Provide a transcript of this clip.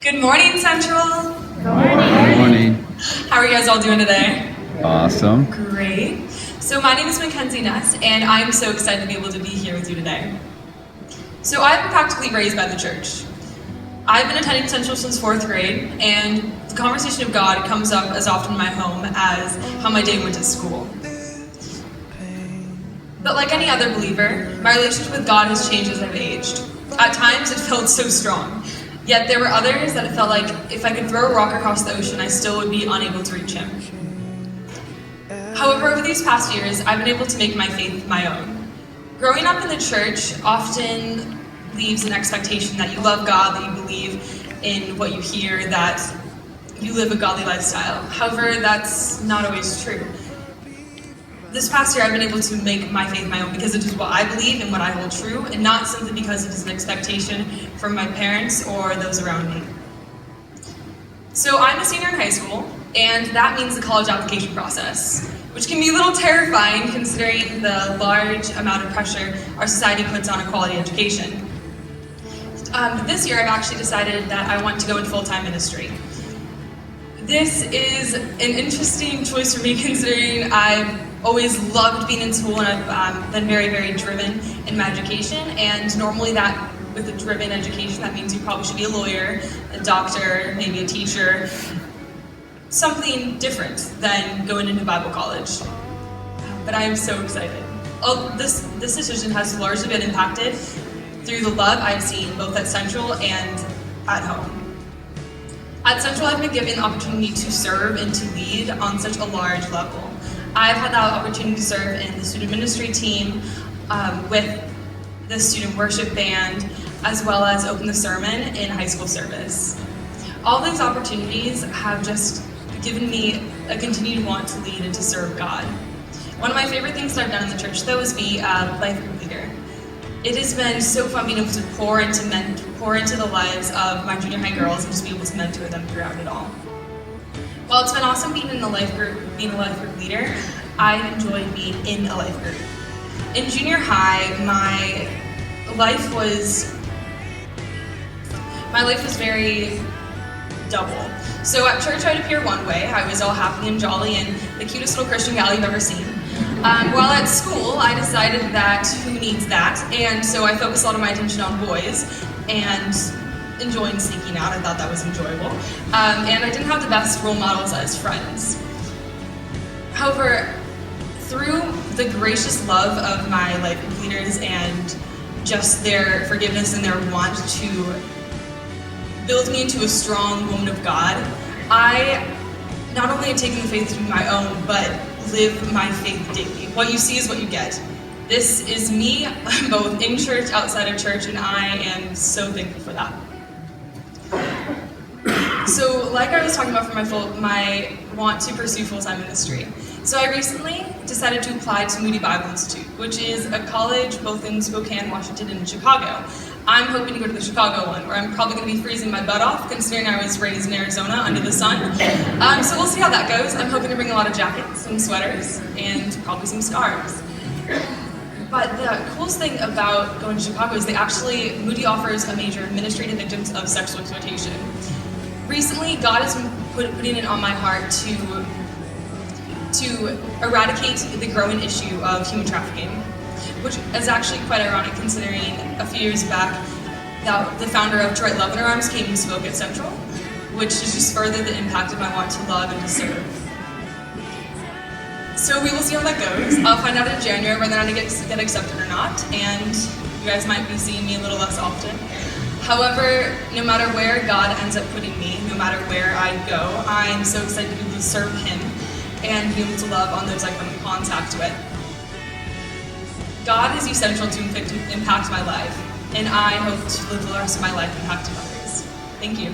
Good morning, Central. Good morning. How are you guys all doing today? Awesome. Great. So my name is Mackenzie Ness, and I'm so excited to be able to be here with you today. So I've been practically raised by the church. I've been attending Central since 4th grade, and the conversation of God comes up as often in my home as how my day went at school. But like any other believer, my relationship with God has changed as I've aged. At times it felt so strong, yet there were others that it felt like if I could throw a rock across the ocean, I still would be unable to reach Him. However, over these past years, I've been able to make my faith my own. Growing up in the church often leaves an expectation that you love God, that you believe in what you hear, that you live a godly lifestyle. However, that's not always true. This past year, I've been able to make my faith my own because it is what I believe and what I hold true, and not simply because it is an expectation from my parents or those around me. So I'm a senior in high school, and that means the college application process, which can be a little terrifying considering the large amount of pressure our society puts on a quality education. This year, I've actually decided that I want to go into full-time ministry. This is an interesting choice for me considering I've always loved being in school and I've been very, very driven in my education, and normally that with a driven education that means you probably should be a lawyer, a doctor, maybe a teacher, something different than going into Bible college. But I am so excited. This decision has largely been impacted through the love I've seen both at Central and at home. At Central, I've been given the opportunity to serve and to lead on such a large level. I've had that opportunity to serve in the student ministry team, with the student worship band, as well as open the sermon in high school service. All these opportunities have just given me a continued want to lead and to serve God. One of my favorite things that I've done in the church, though, is be a life group leader. It has been so fun being able to pour into the lives of my junior high girls and just be able to mentor them throughout it all. While it's been awesome being in a life group, being a life group leader, I enjoyed being in a life group. In junior high, my life was very double. So at church, I'd appear one way. I was all happy and jolly and the cutest little Christian gal you've ever seen. While at school, I decided that who needs that, and so I focused a lot of my attention on boys and enjoying sneaking out. I thought that was enjoyable. And I didn't have the best role models as friends. However, through the gracious love of my life group leaders and just their forgiveness and their want to build me into a strong woman of God, I not only have taken the faith to be my own, but live my faith daily. What you see is what you get. This is me, both in church, outside of church, and I am so thankful for that. So, like I was talking about for my want to pursue full-time ministry. So I recently decided to apply to Moody Bible Institute, which is a college both in Spokane, Washington, and Chicago. I'm hoping to go to the Chicago one, where I'm probably going to be freezing my butt off, considering I was raised in Arizona under the sun. So we'll see how that goes. I'm hoping to bring a lot of jackets, some sweaters, and probably some scarves. But the coolest thing about going to Chicago is Moody offers a major administrative victims of sexual exploitation. Recently, God has been putting it on my heart to eradicate the growing issue of human trafficking, which is actually quite ironic considering a few years back that the founder of Detroit Love in Our Arms came and spoke at Central, which has just furthered the impact of my want to love and to serve. So we will see how that goes. I'll find out in January whether or not I get accepted or not, and you guys might be seeing me a little less often. However, no matter where God ends up putting me, no matter where I go, I'm so excited to be able to serve Him and be able to love on those I come in contact with. God is essential to impact my life, and I hope to live the rest of my life impacting others. Thank you.